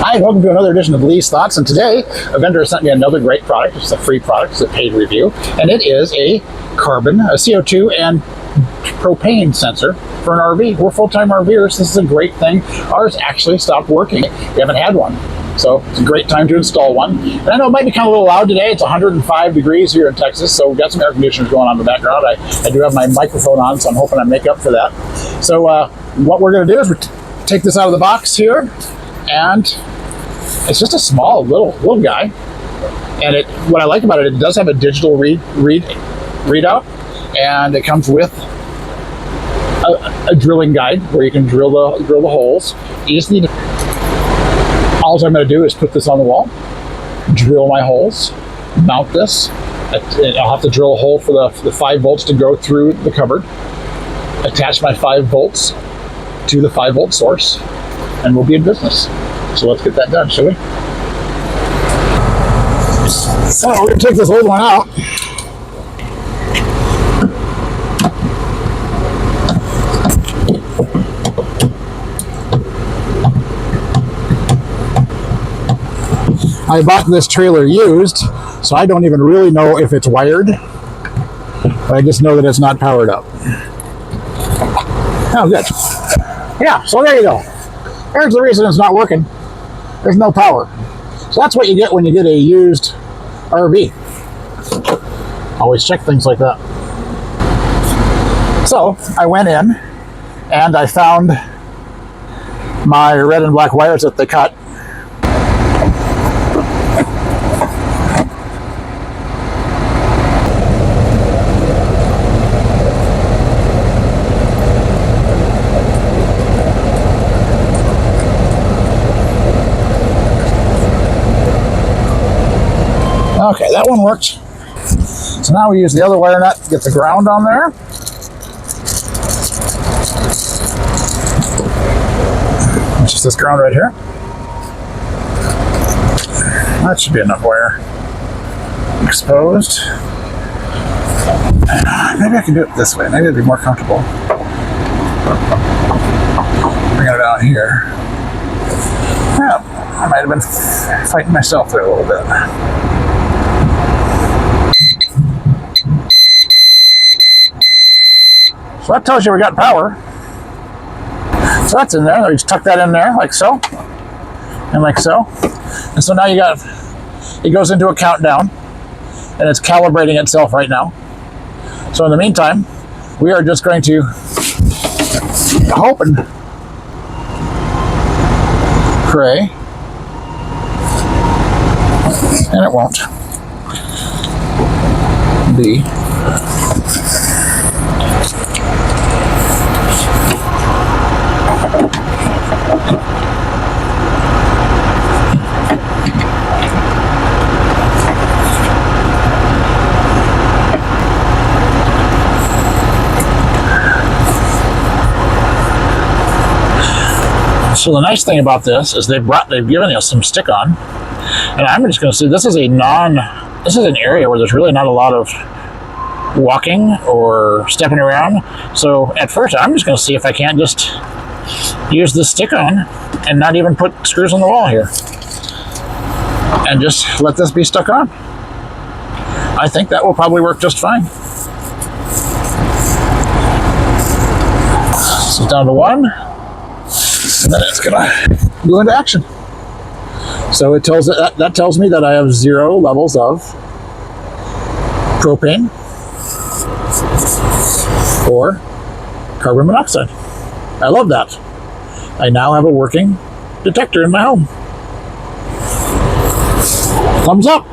Hi, welcome to another edition of Lee's Thoughts, and today a vendor sent me another great product. It's a free product, it's a paid review, and it is a CO2 and propane sensor for an RV. We're full-time RVers. This is a great thing. Ours actually stopped working. We haven't had one, so it's a great time to install one. And I know it might be kind of a little loud today. It's 105 degrees here in Texas, so we've got some air conditioners going on in the background. I do have my microphone on, so I'm hoping I make up for that. So what we're going to do is take this out of the box here, and it's just a small little guy. And what I like about it, it does have a digital readout, and it comes with a drilling guide where you can drill the holes. You just need all I'm going to do is put this on the wall, drill my holes, mount this. I'll have to drill a hole for the 5 volts to go through the cupboard, attach my 5 volts to the 5 volt source, and we'll be in business. So let's get that done, shall we? So we're going to take this old one out. I bought this trailer used, so I don't even really know if it's wired, but I just know that it's not powered up. Oh, good. Yeah, so there you go. There's the reason it's not working. There's no power. So that's what you get when you get a used RV. Always check things like that. So I went in and I found my red and black wires that they cut. Okay, that one worked. So now we use the other wire nut to get the ground on there. It's just this ground right here. That should be enough wire. Exposed. Maybe I can do it this way. Maybe it'd be more comfortable. Bring it down here. Yeah, I might have been fighting myself there a little bit. So that tells you we got power. So that's in there. We just tuck that in there like so, and like so. And so now it goes into a countdown, and it's calibrating itself right now. So in the meantime, we are just going to hope and pray, and it won't be. So the nice thing about this is they've given us some stick-on, and I'm just going to say this is an area where there's really not a lot of walking or stepping around. So at first I'm just going to see if I can't just use this stick-on and not even put screws on the wall here, and just let this be stuck on. I think that will probably work just fine. So down to 1. And then it's gonna go into action. So it tells that tells me that I have 0 levels of propane or carbon monoxide. I love that. I now have a working detector in my home. Thumbs up.